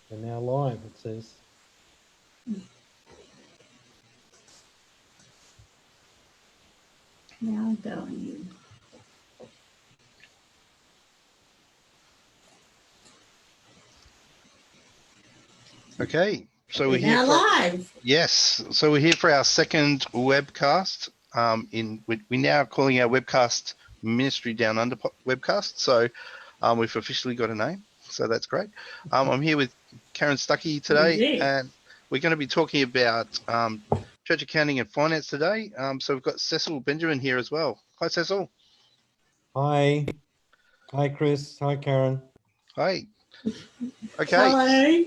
We're now live, it says. Now going. Okay, so we're now here for live. Yes, so we're here for our second webcast. We now calling our webcast Ministry Downunder Webcast. So we've officially got a name, so that's great. I'm here with Karen Stuckey today, and we're going to be talking about church accounting and finance today. So we've got Cecil Benjamin here as well. Hi, Cecil. Hi. Hi, Chris. Hi, Karen. Hi. Okay. Hello.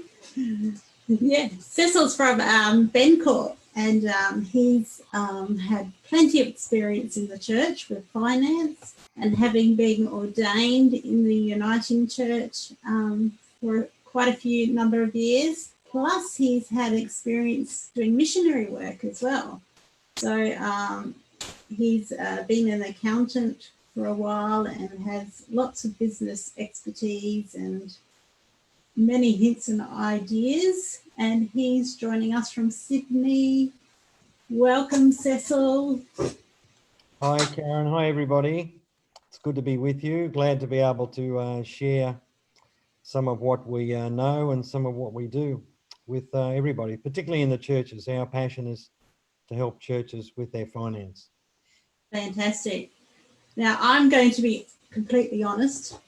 Yeah, Cecil's from Benkorp, and he's had plenty of experience in the church with finance, and having been ordained in the Uniting Church for quite a few number of years. Plus, he's had experience doing missionary work as well. So he's been an accountant for a while and has lots of business expertise and many hints and ideas. And he's joining us from Sydney. Welcome, Cecil. Hi, Karen. Hi, everybody. It's good to be with you. Glad to be able to share some of what we know and some of what we do with everybody, particularly in the churches. Our passion is to help churches with their finance. Fantastic. Now, I'm going to be completely honest.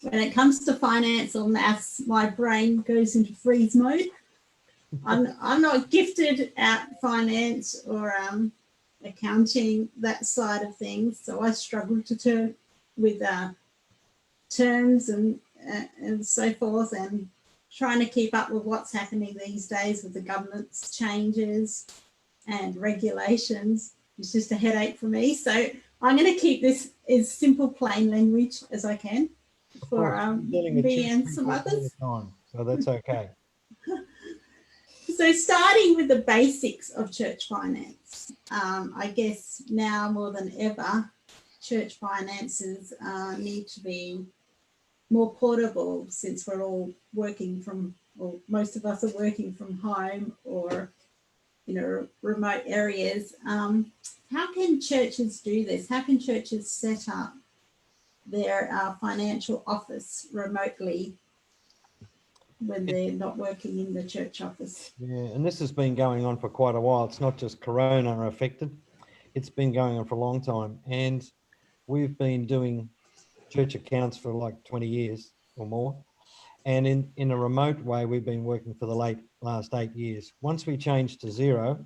When it comes to finance or maths, my brain goes into freeze mode. I'm not gifted at finance or accounting, that side of things. So I struggle to turn with terms and so forth, and trying to keep up with what's happening these days with the government's changes and regulations. It's just a headache for me. So I'm going to keep this as simple, plain language as I can for me and some others. So that's okay. So starting with the basics of church finance, I guess now more than ever, church finances need to be more portable, since we're all working from, or most of us are working from home or, remote areas. How can churches do this? How can churches set up their financial office remotely when they're not working in the church office? Yeah, and this has been going on for quite a while. It's not just Corona affected. It's been going on for a long time. And we've been doing church accounts for like 20 years or more. And in a remote way, we've been working for the last 8 years. Once we changed to Xero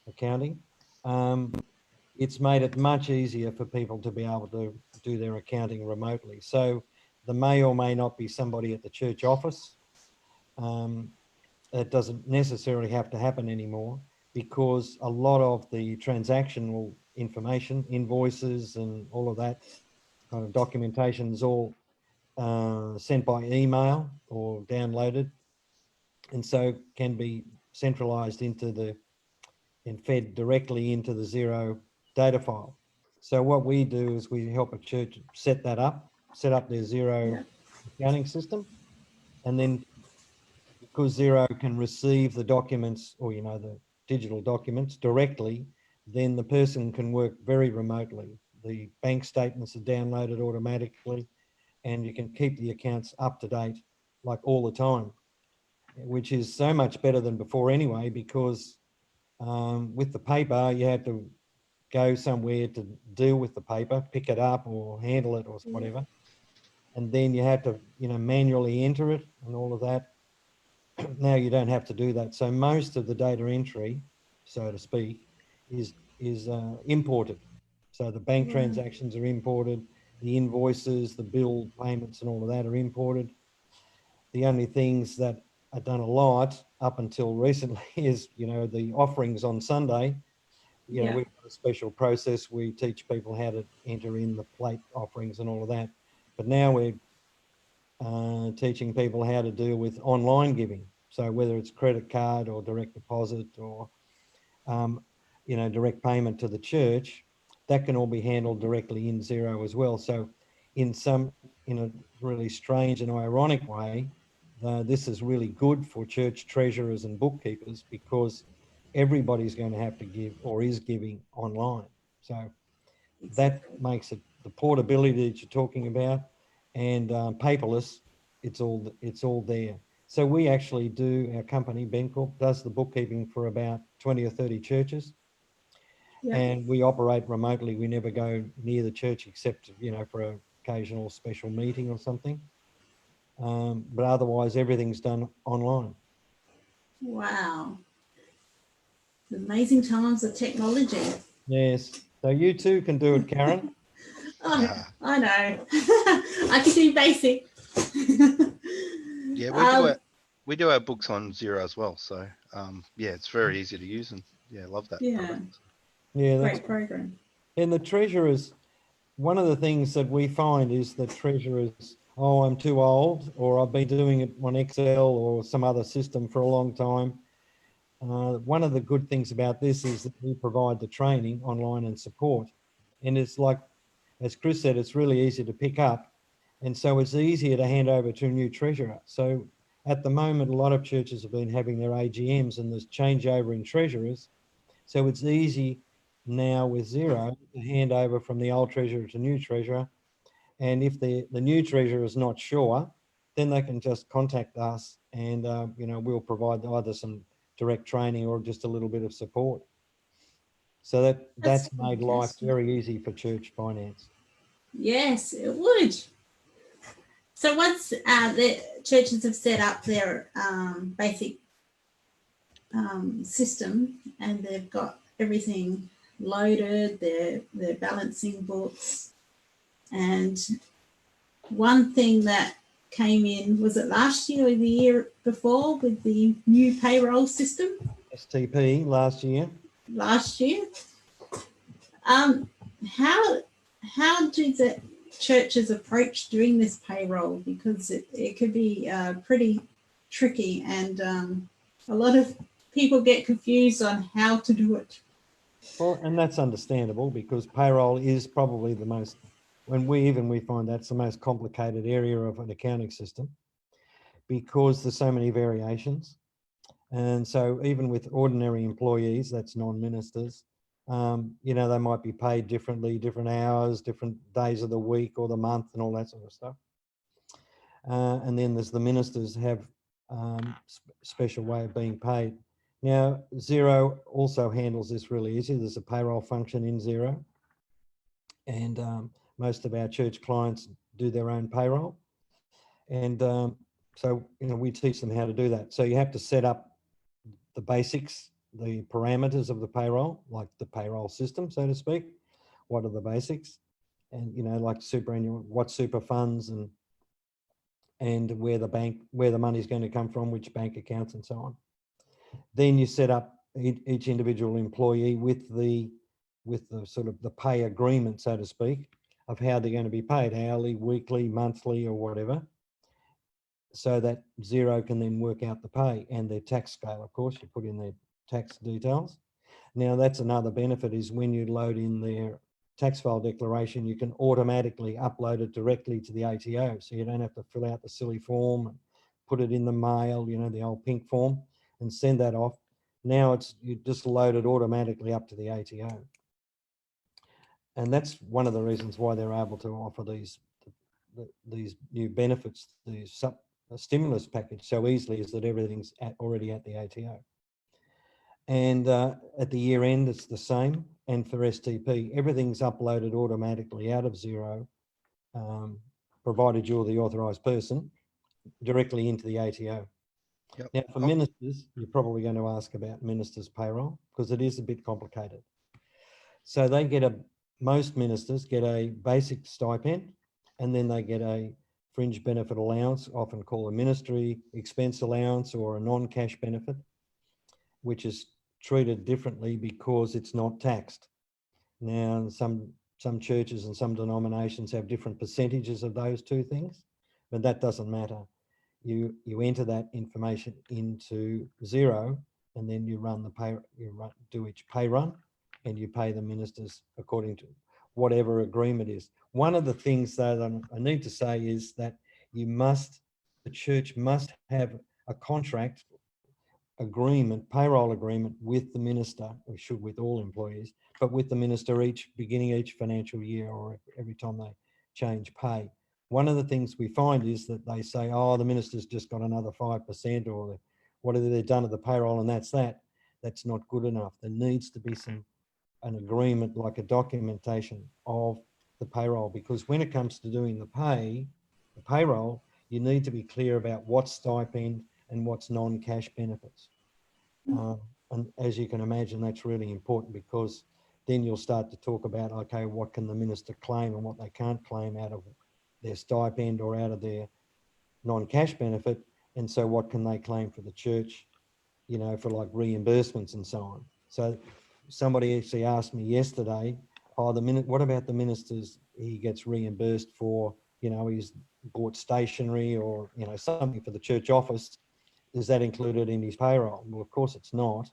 accounting, it's made it much easier for people to be able to do their accounting remotely. So there may or may not be somebody at the church office. It doesn't necessarily have to happen anymore, because a lot of the transactional information, invoices and all of that kind of documentation is all sent by email or downloaded, and so can be centralized and fed directly into the Xero data file. So what we do is we help a church set up their Xero accounting system, and then because Xero can receive the documents, or the digital documents directly, then the person can work very remotely. The bank statements are downloaded automatically, and you can keep the accounts up to date like all the time, which is so much better than before anyway, because with the paper, you had to go somewhere to deal with the paper, pick it up or handle it or whatever. And then you had to, manually enter it and all of that. Now you don't have to do that. So most of the data entry, so to speak, is imported. So the bank transactions are imported, the invoices, the bill payments and all of that are imported. The only things that are done a lot up until recently is, the offerings on Sunday. We've got a special process. We teach people how to enter in the plate offerings and all of that. But now we're teaching people how to deal with online giving. So whether it's credit card or direct deposit or, direct payment to the church, that can all be handled directly in Xero as well. So in a really strange and ironic way, this is really good for church treasurers and bookkeepers because everybody's going to have to give or is giving online. So that makes it the portability that you're talking about, and paperless. It's all there. So we actually do, our company Benkorp does the bookkeeping for about 20 or 30 churches. Yeah. And we operate remotely. We never go near the church except, you know, for an occasional special meeting or something. But otherwise, everything's done online. Wow. Amazing times of technology. Yes. So you too can do it, Karen. Oh, I know. I can do basic. Yeah, we do our books on Xero as well. So yeah, it's very easy to use, and yeah, love that. Yeah. product. Yeah, that's Great program. and the treasurers. One of the things that we find is that treasurers, oh, I'm too old, or I've been doing it on Excel or some other system for a long time. One of the good things about this is that we provide the training online and support. And it's like, as Chris said, it's really easy to pick up. And so it's easier to hand over to a new treasurer. So at the moment, a lot of churches have been having their AGMs and there's changeover in treasurers. So it's easy now with Xero to hand over from the old treasurer to new treasurer. And if the new treasurer is not sure, then they can just contact us and, you know, we'll provide either some direct training or just a little bit of support. So that's made life fantastic. very easy for church finance. Yes, it would. So once the churches have set up their basic system and they've got everything loaded, their balancing books, and one thing that came in, was it last year or the year before with the new payroll system? STP last year. Last year. How do the churches approach doing this payroll? Because it could be pretty tricky, and a lot of people get confused on how to do it. Well, and that's understandable because payroll is probably the most, when we find that's the most complicated area of an accounting system because there's so many variations. And so even with ordinary employees, that's non-ministers, you know, they might be paid differently, different hours, different days of the week or the month and all that sort of stuff. And then there's the ministers have special way of being paid. Now, Xero also handles this really easy. There's a payroll function in Xero. And most of our church clients do their own payroll. And so, you know, we teach them how to do that. So you have to set up the basics, the parameters of the payroll, like the payroll system, so to speak. What are the basics? And, you know, like superannuation, what super funds and where the money is going to come from, which bank accounts and so on. Then you set up each individual employee with the sort of the pay agreement, so to speak, of how they're going to be paid, hourly, weekly, monthly, or whatever, so that Xero can then work out the pay and their tax scale. Of course, you put in their tax details. Now, that's another benefit is when you load in their tax file declaration, you can automatically upload it directly to the ATO. So you don't have to fill out the silly form and put it in the mail, you know, the old pink form, and send that off. Now you just load it automatically up to the ATO. And that's one of the reasons why they're able to offer these new benefits, the stimulus package so easily, is that everything's already at the ATO. And at the year end, it's the same. And for STP, everything's uploaded automatically out of Xero, provided you're the authorised person, directly into the ATO. Yep. Now, for ministers, you're probably going to ask about ministers' payroll because it is a bit complicated. So most ministers get a basic stipend, and then they get a fringe benefit allowance, often called a ministry expense allowance or a non-cash benefit, which is treated differently because it's not taxed. Now, some churches and some denominations have different percentages of those two things, but that doesn't matter. You enter that information into Xero, and then you run do each pay run, and you pay the ministers according to whatever agreement is. One of the things that I need to say is that you must church must have a contract agreement, payroll agreement with the minister, or should with all employees, but with the minister beginning each financial year or every time they change pay. One of the things we find is that they say, oh, the minister's just got another 5% or whatever they've done to the payroll and that's that. That's not good enough. There needs to be an agreement, like a documentation of the payroll, because when it comes to doing the payroll, you need to be clear about what's stipend and what's non-cash benefits. And as you can imagine, that's really important, because then you'll start to talk about, okay, what can the minister claim and what they can't claim out of their stipend or out of their non-cash benefit. And so what can they claim for the church, you know, for like reimbursements and so on. So somebody actually asked me yesterday, oh, what about the ministers? He gets reimbursed for, you know, he's bought stationery or, you know, something for the church office. Is that included in his payroll? Well, of course it's not.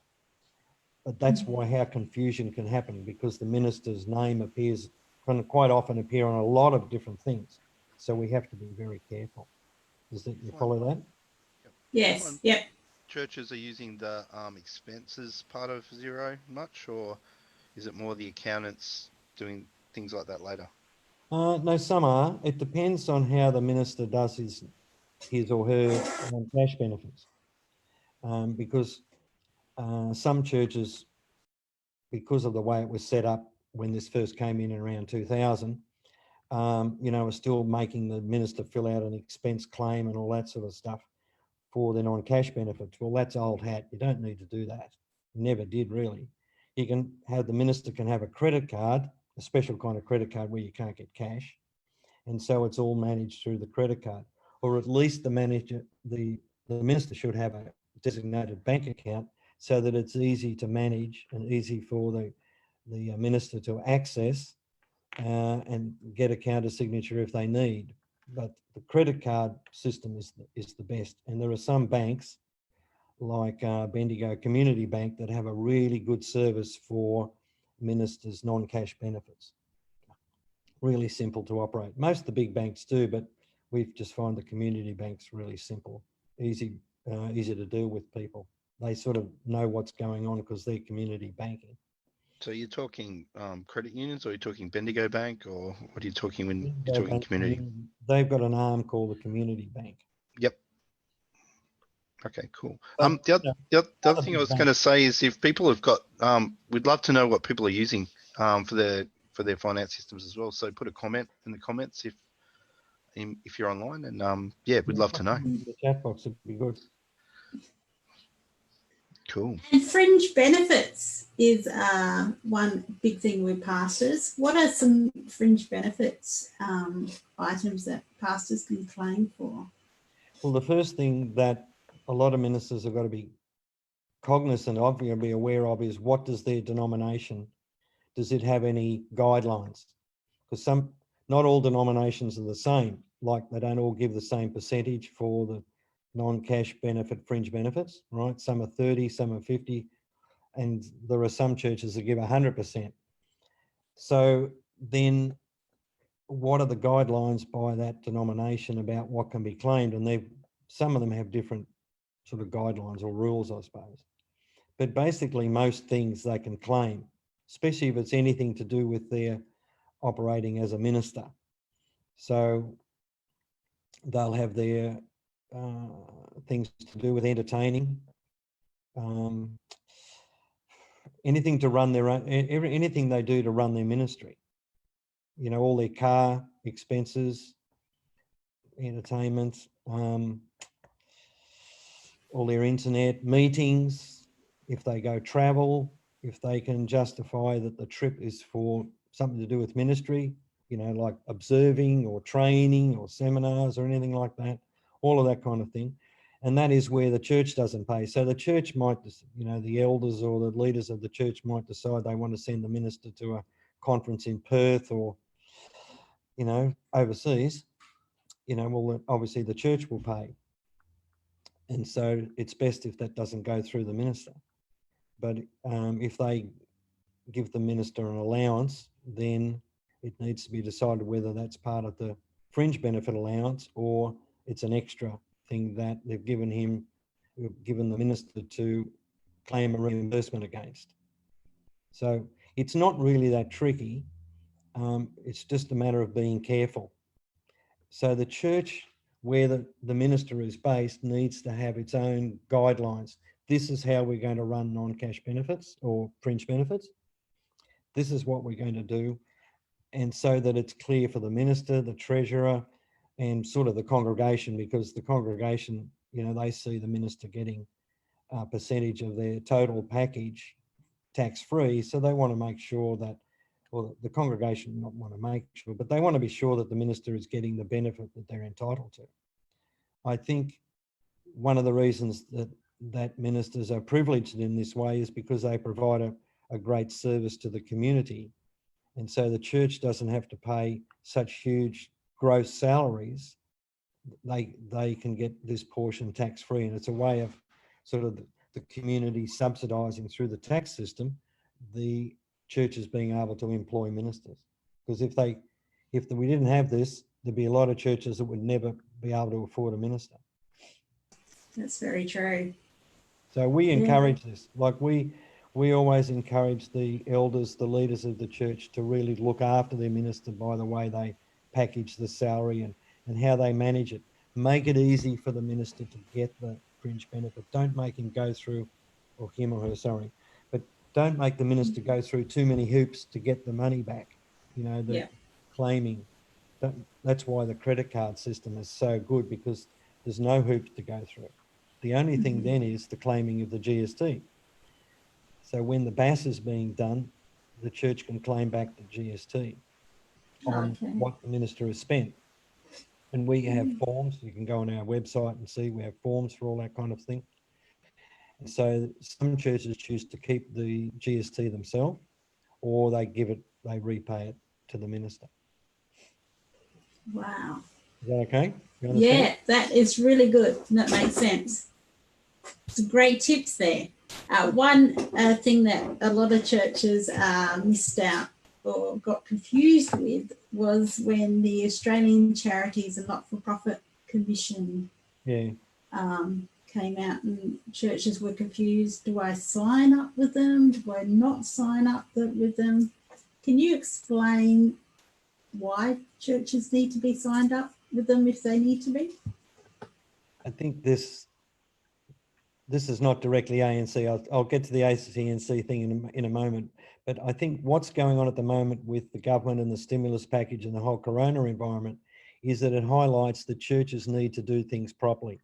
But that's why how confusion can happen, because the minister's name can quite often appear on a lot of different things. So we have to be very careful. You follow that? Yes. Yep. Churches are using the expenses part of Xero much, or is it more the accountants doing things like that later? No, some are. It depends on how the minister does his or her cash benefits. Because some churches, because of the way it was set up when this first came in around 2000, you know, are still making the minister fill out an expense claim and all that sort of stuff for their non-cash benefits. Well, that's old hat. You don't need to do that. Never did, really. You can have, the minister can have a credit card, a special kind of credit card where you can't get cash. And so it's all managed through the credit card, or at least the minister should have a designated bank account so that it's easy to manage and easy for the minister to access and get a counter signature if they need. But the credit card system is the best. And there are some banks like Bendigo Community Bank that have a really good service for ministers' non-cash benefits. Really simple to operate. Most of the big banks do, but we've just found the community banks really simple, easy to deal with people. They sort of know what's going on because they're community banking. So you're talking credit unions, or you're talking Bendigo Bank, or what are you talking when Bendigo you're talking Bank, community? They've got an arm called the Community Bank. Yep. Okay, cool. But, the other thing I was going to say is, if people have got, we'd love to know what people are using for their finance systems as well. So put a comment in the comments if you're online, and yeah, we'd love to know. The chat box would be good. Cool. And fringe benefits is one big thing with pastors. What are some fringe benefits items that pastors can claim for? Well, the first thing that a lot of ministers have got to be cognizant of, you know, be aware of, is what does their denomination, does it have any guidelines? Because not all denominations are the same. Like, they don't all give the same percentage for the non-cash benefit fringe benefits, right? Some are 30, some are 50, and there are some churches that give 100%. So then what are the guidelines by that denomination about what can be claimed? And some of them have different sort of guidelines or rules, I suppose. But basically most things they can claim, especially if it's anything to do with their operating as a minister. So they'll have their things to do with entertaining, anything to run their own, anything they do to run their ministry. You know, all their car expenses, entertainment, all their internet, meetings, if they go travel, if they can justify that the trip is for something to do with ministry, you know, like observing or training or seminars or anything like that, all of that kind of thing. And that is where the church doesn't pay. So the church might, you know, the elders or the leaders of the church might decide they want to send the minister to a conference in Perth or, you know, overseas, you know, well, obviously the church will pay. And so it's best if that doesn't go through the minister. But if they give the minister an allowance, then it needs to be decided whether that's part of the fringe benefit allowance or it's an extra thing that they've given the minister to claim a reimbursement against. So it's not really that tricky. It's just a matter of being careful. So the church where the minister is based needs to have its own guidelines. This is how we're going to run non-cash benefits or fringe benefits. This is what we're going to do. And so that it's clear for the minister, the treasurer, and sort of the congregation, because the congregation, they see the minister getting a percentage of their total package tax-free. So they want to make sure that, or the congregation not want to make sure, but they want to be sure that the minister is getting the benefit that they're entitled to. I think one of the reasons that ministers are privileged in this way is because they provide a great service to the community. And so the church doesn't have to pay such huge gross salaries. They can get this portion tax-free. And it's a way of sort of the community subsidising through the tax system, the churches being able to employ ministers. Because if we didn't have this, there'd be a lot of churches that would never be able to afford a minister. That's very true. So we encourage this. Like we always encourage the elders, the leaders of the church to really look after their minister by the way they package the salary and how they manage it. Make it easy for the minister to get the fringe benefit. Don't make him go through, or him or her, sorry, but don't make the minister go through too many hoops to get the money back. Claiming. That's why the credit card system is so good, because there's no hoops to go through. The only thing then is the claiming of the GST. So when the BAS is being done, the church can claim back the GST on what the minister has spent. And we have forms. You can go on our website and see we have forms for all that kind of thing. And so some churches choose to keep the GST themselves, or they repay it to the minister. Wow. Is that okay? Yeah, that is really good. That makes sense. Some great tips there. One thing that a lot of churches missed out or got confused with was when the Australian Charities and Not-for-Profit Commission came out, and churches were confused. Do I sign up with them? Do I not sign up with them? Can you explain why churches need to be signed up with them if they need to be? I think this is not directly ANC. I'll get to the ANC thing in a moment. But I think what's going on at the moment with the government and the stimulus package and the whole corona environment is that it highlights that churches need to do things properly.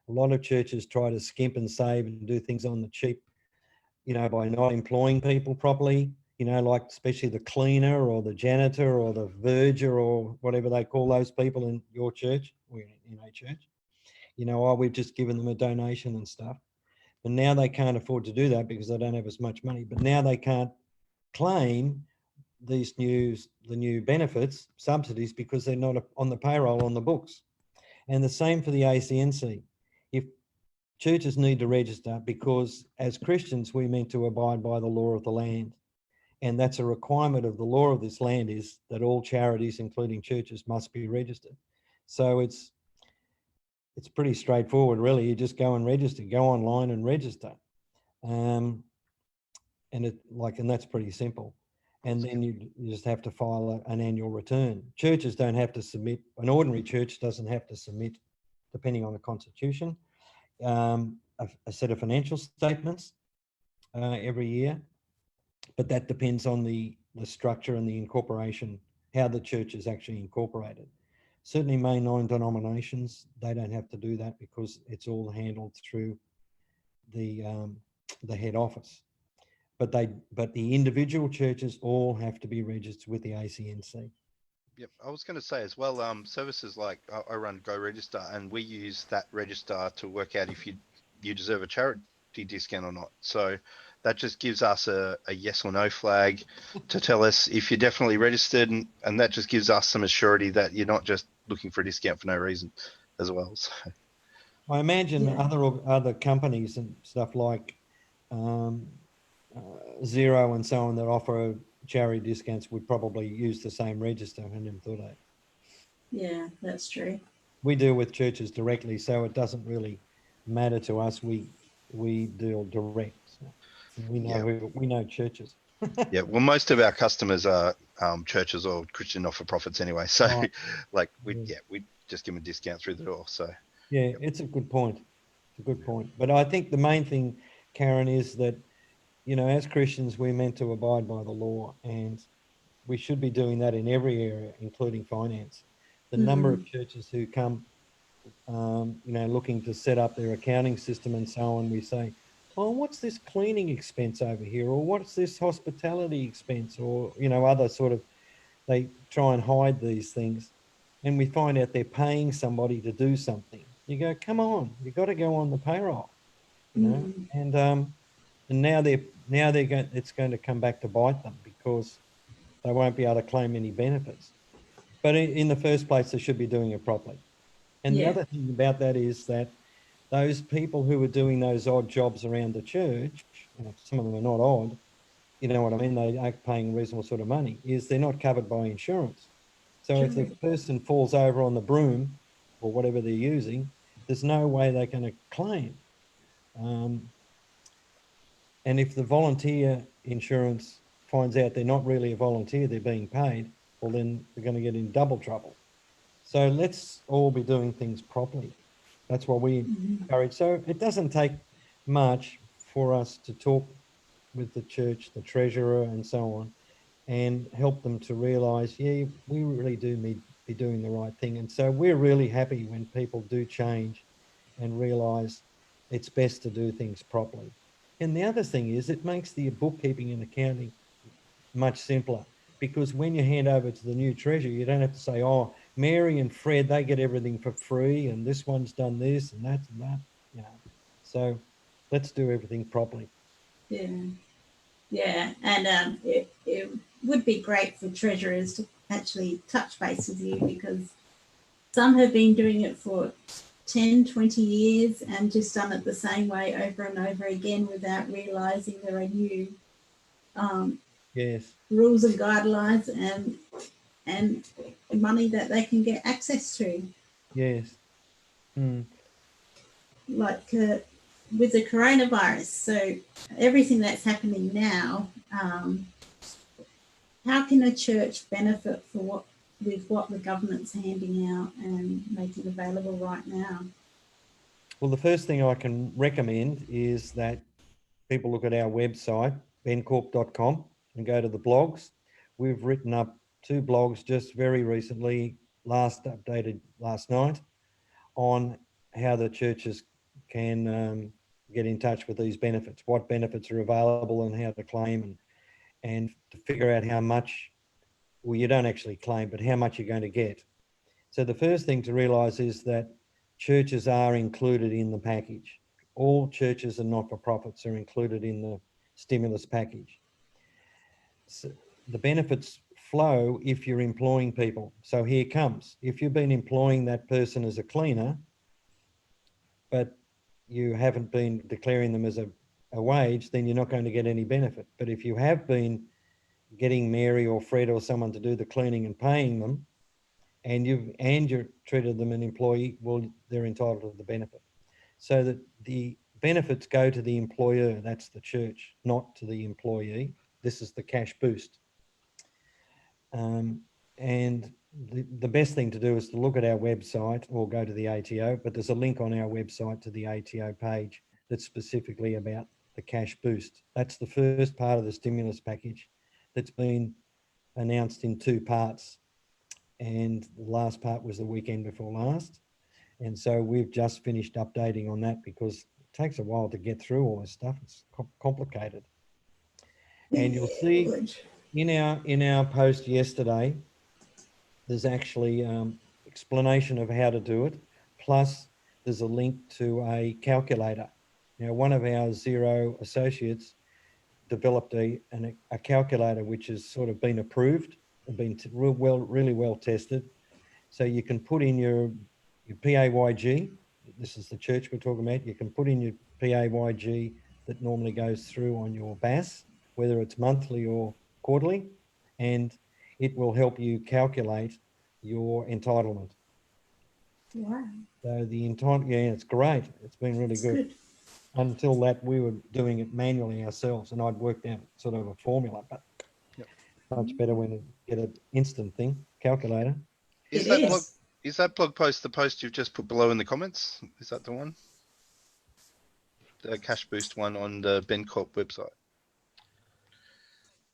A lot of churches try to skimp and save and do things on the cheap, by not employing people properly, like especially the cleaner or the janitor or the verger or whatever they call those people in your church or in a church. We've just given them a donation and stuff. But now they can't afford to do that because they don't have as much money. But now they can't claim the new benefits, subsidies, because they're not on the payroll on the books. And the same for the ACNC. If churches need to register, because as Christians, we're meant to abide by the law of the land. And that's a requirement of the law of this land, is that all charities, including churches, must be registered. So it's pretty straightforward, really. You just go and register, go online and register. And that's pretty simple. And then you just have to file an annual return. Churches don't have to submit, an ordinary church doesn't have to submit, depending on the constitution, a set of financial statements every year. But that depends on the structure and the incorporation, how the church is actually incorporated. Certainly mainline denominations, they don't have to do that because it's all handled through the head office. But the individual churches all have to be registered with the ACNC. Yep, I was going to say as well, services like I run Go Register, and we use that register to work out if you deserve a charity discount or not. So that just gives us a yes or no flag to tell us if you're definitely registered, and that just gives us some assurity that you're not just looking for a discount for no reason as well. So I imagine other companies and stuff like Xero and so on that offer charity discounts would probably use the same register, and thought I. Yeah, that's true. we deal with churches directly, so it doesn't really matter to us. We deal direct. So we know churches. Yeah, well, most of our customers are churches or Christian not-for-profits anyway. So, Right. like, we just give them a discount through the door. So, Yeah, it's a good point. It's a good point. But I think the main thing, Karen, is that, you know, as Christians, we're meant to abide by the law, and we should be doing that in every area, including finance. The number of churches who come, you know, looking to set up their accounting system and so on, we say, oh, what's this cleaning expense over here? Or what's this hospitality expense? Or, you know, other sort of, they try and hide these things. And we find out they're paying somebody to do something. You go, come on, you've got to go on the payroll, you know. And now they're going, it's going to come back to bite them because they won't be able to claim any benefits. But in the first place, they should be doing it properly. And the other thing about that is that those people who are doing those odd jobs around the church, some of them are not odd, you know what I mean, they are paying reasonable sort of money, is they're not covered by insurance. So if the person falls over on the broom or whatever they're using, there's no way they're going to claim. And if the volunteer insurance finds out they're not really a volunteer, they're being paid, well, then they're going to get in double trouble. So let's all be doing things properly. That's what we encourage. So it doesn't take much for us to talk with the church, the treasurer, and so on, and help them to realise, yeah, we really do need to be doing the right thing. And so we're really happy when people do change and realise it's best to do things properly. And the other thing is it makes the bookkeeping and accounting much simpler, because when you hand over to the new treasurer, you don't have to say, oh, Mary and Fred, they get everything for free, and this one's done this and that, you know. So let's do everything properly. Yeah, and it would be great for treasurers to actually touch base with you, because some have been doing it for 10, 20 years and just done it the same way over and over again without realising there are new Yes. rules and guidelines and money that they can get access to. Yes. Like with the coronavirus, so everything that's happening now, how can a church benefit with what the government's handing out and making available right now? Well, the first thing I can recommend is that people look at our website, benkorp.com, and go to the blogs. We've written up 2 blogs just very recently, updated last night, on how the churches can get in touch with these benefits, what benefits are available and how to claim, and to figure out how much, well, you don't actually claim, but how much you're going to get. So the first thing to realise is that churches are included in the package. All churches and not-for-profits are included in the stimulus package. So the benefits flow if you're employing people. So here comes. If you've been employing that person as a cleaner, but you haven't been declaring them as a wage, then you're not going to get any benefit. But if you have been getting Mary or Fred or someone to do the cleaning and paying them, and you're treated them an employee, well, they're entitled to the benefit. So that the benefits go to the employer, that's the church, not to the employee. This is the cash boost. And the best thing to do is to look at our website or go to the ATO, but there's a link on our website to the ATO page that's specifically about the cash boost. That's the first part of the stimulus package that's been announced in 2 parts. And the last part was the weekend before last. And so we've just finished updating on that because it takes a while to get through all this stuff. It's complicated. And you'll see in our post yesterday, there's actually explanation of how to do it. Plus, there's a link to a calculator. Now, one of our Xero associates developed a calculator which has sort of been approved and been really well tested. So you can put in your PAYG. This is the church we're talking about. You can put in your PAYG that normally goes through on your BAS, whether it's monthly or quarterly, and it will help you calculate your entitlement. Wow. So the entire, yeah, it's great. It's been really It's good. good. Until that, we were doing it manually ourselves, and I'd worked out sort of a formula, but Yep. much better when you get an instant thing, calculator. Is It that is. blog? Is that blog post the post you've just put below in the comments? Is that the one? The cash boost one on the Benkorp website.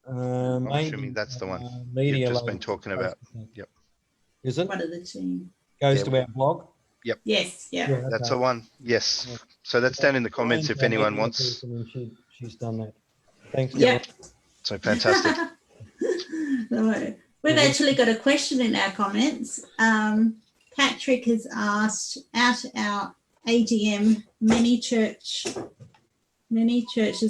I'm Maybe assuming that's the one media you've just been load talking post, about. I think. Yep. Is it? One of the team. Goes Yeah. to our blog. Yes. Yeah. Yeah, That's okay. the one. Yes. Yeah. So that's down in the comments Janine's if our anyone media wants. person, and she's done that. Thanks, Yep. So fantastic. No, we've actually got a question in our comments. Patrick has asked, at our AGM, many churches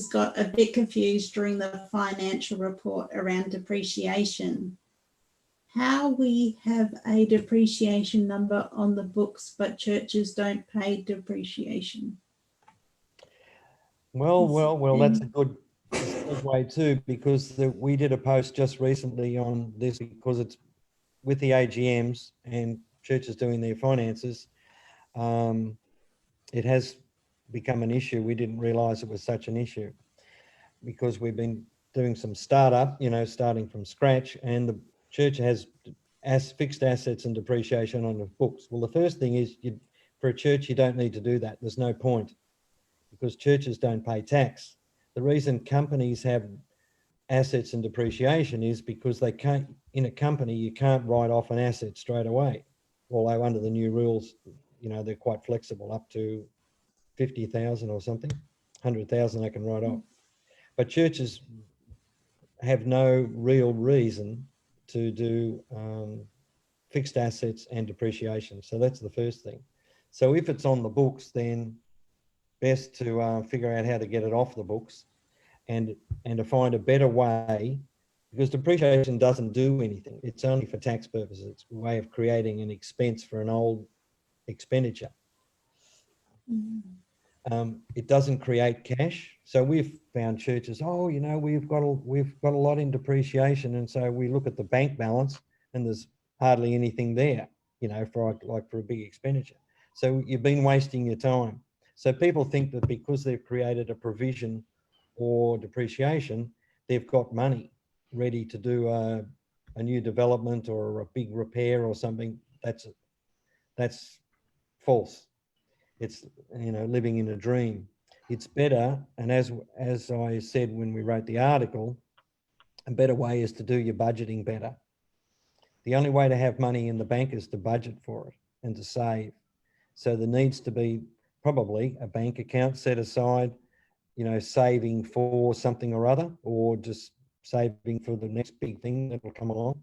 got a bit confused during the financial report around depreciation. How we have a depreciation number on the books, but churches don't pay depreciation. Well, that's a good segue too, because we did a post just recently on this, because it's with the AGMs and churches doing their finances. It has become an issue. We didn't realise it was such an issue, because we've been doing some startup, starting from scratch, and the church has fixed assets and depreciation on the books. Well, the first thing is, for a church, you don't need to do that. There's no point, because churches don't pay tax. The reason companies have assets and depreciation is because they can't, in a company, you can't write off an asset straight away. Although under the new rules, they're quite flexible, up to 50,000 or something, 100,000 they can write off. But churches have no real reason to do fixed assets and depreciation. So that's the first thing. So if it's on the books, then best to figure out how to get it off the books, and to find a better way, because depreciation doesn't do anything. It's only for tax purposes. It's a way of creating an expense for an old expenditure. It doesn't create cash. So we've found churches, we've got a lot in depreciation, and so we look at the bank balance and there's hardly anything there, for a big expenditure. So you've been wasting your time. So people think that because they've created a provision or depreciation, they've got money ready to do a new development or a big repair or something. That's false. It's living in a dream. It's better, and as I said when we wrote the article, a better way is to do your budgeting better. The only way to have money in the bank is to budget for it and to save. So there needs to be probably a bank account set aside, saving for something or other, or just saving for the next big thing that will come along.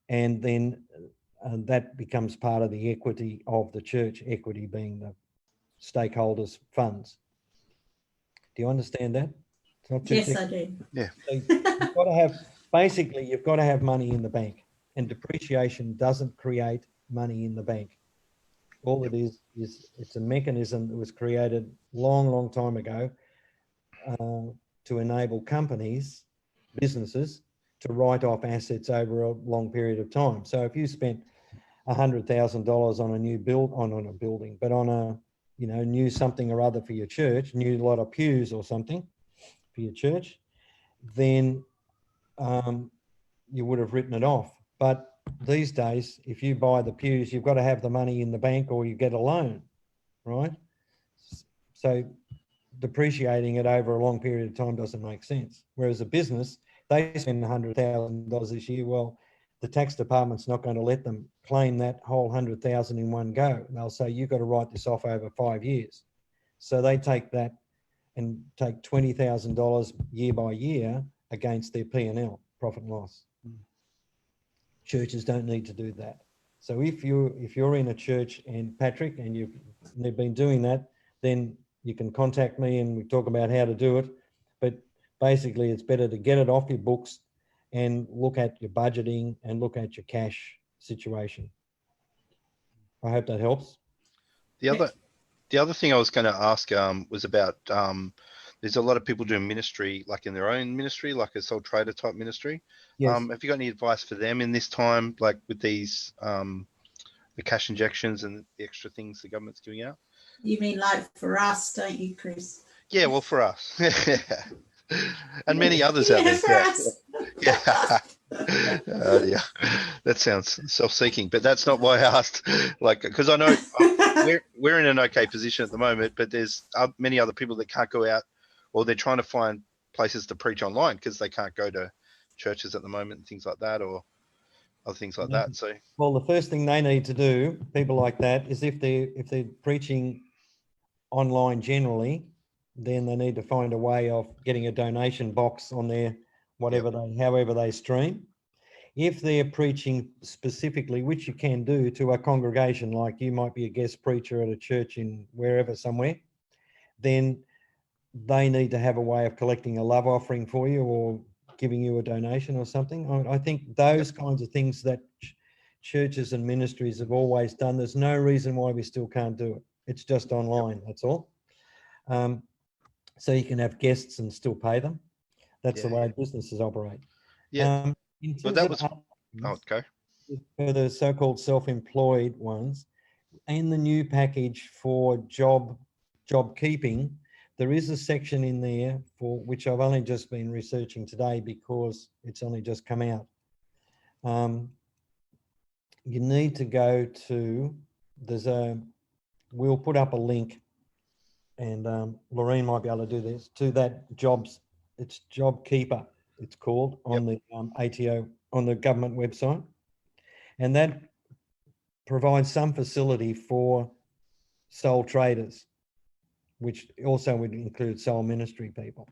And then that becomes part of the equity of the church, equity being the stakeholders' funds. Do you understand that? It's not too Yes, I do. Yeah. So you've got to have money in the bank, and depreciation doesn't create money in the bank. All it is it's a mechanism that was created long time ago to enable businesses to write off assets over a long period of time. So if you spent $100,000 on a new building, but on a new something or other for your church, new lot of pews or something for your church, then you would have written it off. But these days, if you buy the pews, you've got to have the money in the bank or you get a loan, right? So depreciating it over a long period of time doesn't make sense. Whereas a business, they spend $100,000 this year. Well, the tax department's not going to let them claim that whole $100,000 in one go. They'll say, you've got to write this off over 5 years. So they take that and take $20,000 year by year against their P&L, profit and loss. Churches don't need to do that. So if you're in a church, and Patrick, and they've been doing that, then you can contact me and we talk about how to do it. But basically, it's better to get it off your books and look at your budgeting and look at your cash situation. I hope that helps. The other thing I was going to ask was about there's a lot of people doing ministry, like in their own ministry, like a sole trader type ministry. Yes. Have you got any advice for them in this time, like with these the cash injections and the extra things the government's giving out. You mean like for us, don't you, Chris? Yeah, well, for us. And many others out there. For us. Yeah. Oh, yeah. That sounds self-seeking, but that's not why I asked. Like, because I know we're in an okay position at the moment, but there's many other people that can't go out, or they're trying to find places to preach online because they can't go to churches at the moment and things like that, or other things like that. So, well, the first thing they need to do, people like that, is if they're preaching online generally, then they need to find a way of getting a donation box on their however they stream. If they're preaching specifically, which you can do to a congregation, like you might be a guest preacher at a church in wherever somewhere, then they need to have a way of collecting a love offering for you or giving you a donation or something. I think those kinds of things that churches and ministries have always done, there's no reason why we still can't do it. It's just online, that's all. So you can have guests and still pay them. That's the way businesses operate. yeah. Well, that was, okay. For the so-called self-employed ones, in the new package for job keeping, there is a section in there for which I've only just been researching today because it's only just come out. You need to go to, we'll put up a link, and Lorraine might be able to do this, to that jobs, it's Job Keeper, it's called, on the ATO, on the government website. And that provides some facility for sole traders, which also would include sole ministry people.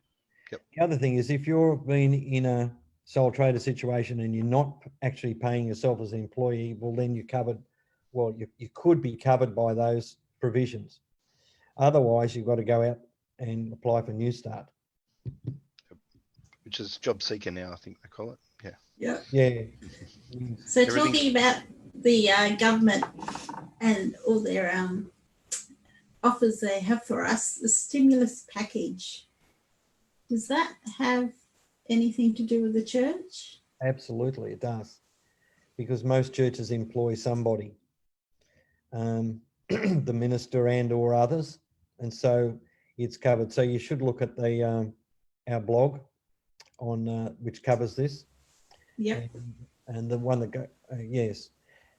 Yep. The other thing is, if you're been in a sole trader situation and you're not actually paying yourself as an employee, well, then you're covered. Well, you could be covered by those provisions. Otherwise, you've got to go out and apply for New Start, which is job seeker now, I think they call it. Yeah. Yeah. So talking about the government and all their offers they have for us, the stimulus package, does that have anything to do with the church? Absolutely, it does, because most churches employ somebody, the minister and or others, and so it's covered. So you should look at the our blog on which covers this. Yep. And the one that go yes.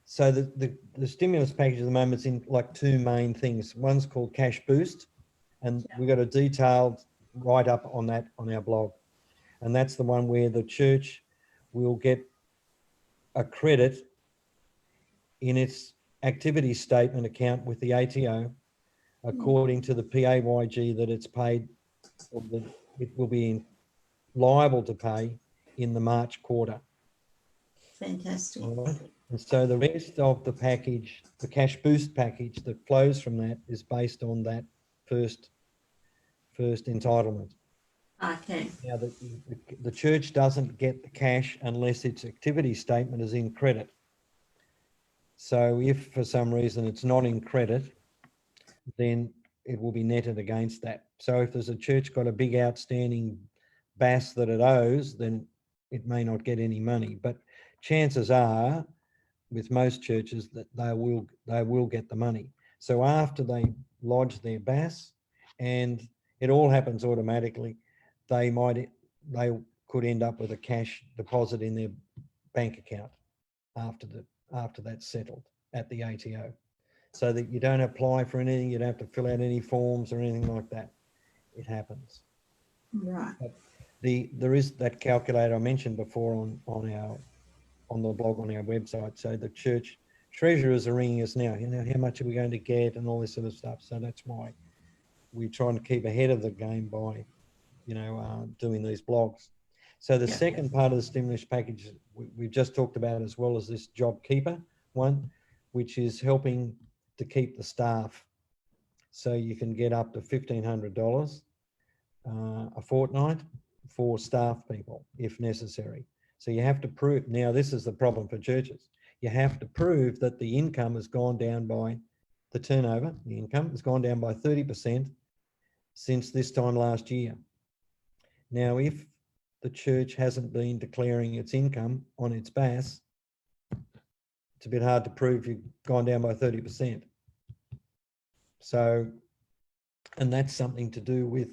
So the stimulus package at the moment is in like two main things. One's called Cash Boost, and we've got a detailed write-up on that on our blog. And that's the one where the church will get a credit in its activity statement account with the ATO according to the PAYG that it's paid, or that it will be liable to pay in the March quarter. Fantastic. All right. And so the rest of the package, the Cash Boost package that flows from that, is based on that first entitlement. Okay. Now, the church doesn't get the cash unless its activity statement is in credit. So if for some reason it's not in credit, then it will be netted against that. So if there's a church got a big outstanding BAS that it owes, then it may not get any money. But chances are, with most churches, that they will get the money. So after they lodge their BAS, and it all happens automatically, they could end up with a cash deposit in their bank account after that's settled at the ATO, so that you don't apply for anything, you don't have to fill out any forms or anything like that. It happens. Right. But there is that calculator I mentioned before on the blog on our website. So the church treasurers are ringing us now. You know, how much are we going to get and all this sort of stuff. So that's why we're trying to keep ahead of the game by, doing these blogs. So the second part of the stimulus package we've just talked about, as well as this Job Keeper one, which is helping to keep the staff. So you can get up to $1,500 a fortnight for staff people if necessary. So you have to prove, now this is the problem for churches, you have to prove that the income has gone down by, the turnover, the income has gone down by 30% since this time last year. Now, if the church hasn't been declaring its income on its BAS it's a bit hard to prove you've gone down by 30%. So, and that's something to do with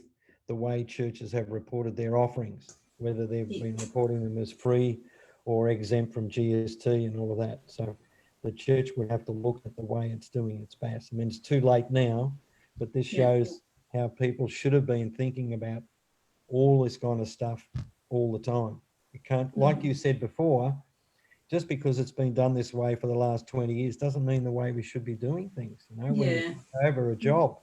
the way churches have reported their offerings, whether they've been reporting them as free or exempt from GST and all of that. So the church would have to look at the way it's doing its best. I mean, it's too late now, but this shows how people should have been thinking about all this kind of stuff all the time. You can't, like you said before, just because it's been done this way for the last 20 years doesn't mean the way we should be doing things, you know, when it's over a job.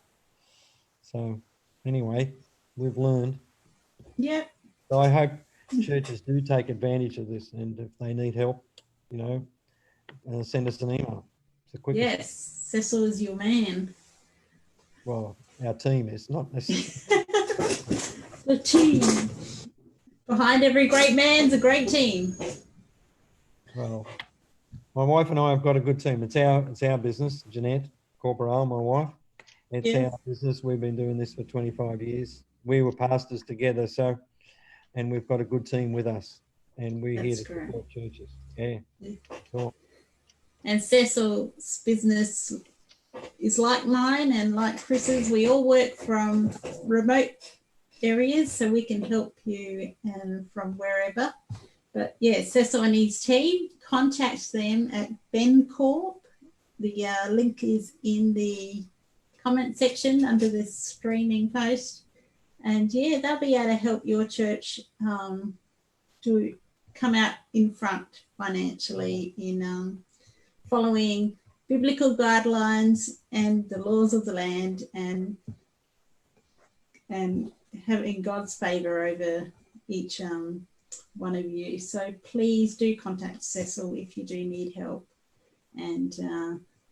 So anyway, we've learned. Yep. So I hope churches do take advantage of this, and if they need help, you know, send us an email. It's the quickest. Yes, Cecil is your man. Well, our team is not necessarily. The team. Behind every great man's a great team. Well, my wife and I have got a good team. It's our business, Jeanette Corporal, my wife. It's our business. We've been doing this for 25 years. We were pastors together, so, and we've got a good team with us, and we're here to support churches. Yeah. Sure. And Cecil's business is like mine and like Chris's. We all work from remote areas, so we can help you from wherever. But yeah, Cecil and his team, contact them at Benkorp. The link is in the comment section under this streaming post. And yeah, they'll be able to help your church to come out in front financially in following biblical guidelines and the laws of the land and having God's favor over each one of you. So please do contact Cecil if you do need help, and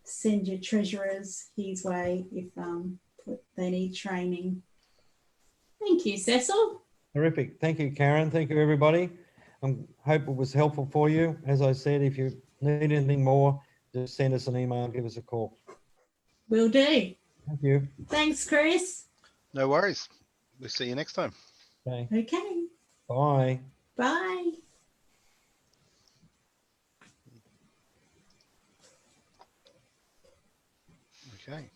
send your treasurers his way if they need training. Thank you, Cecil. Terrific. Thank you, Karen. Thank you, everybody. I hope it was helpful for you. As I said, if you need anything more, just send us an email, give us a call. Will do. Thank you. Thanks, Chris. No worries. We'll see you next time. Okay. Okay. Bye. Bye. Okay.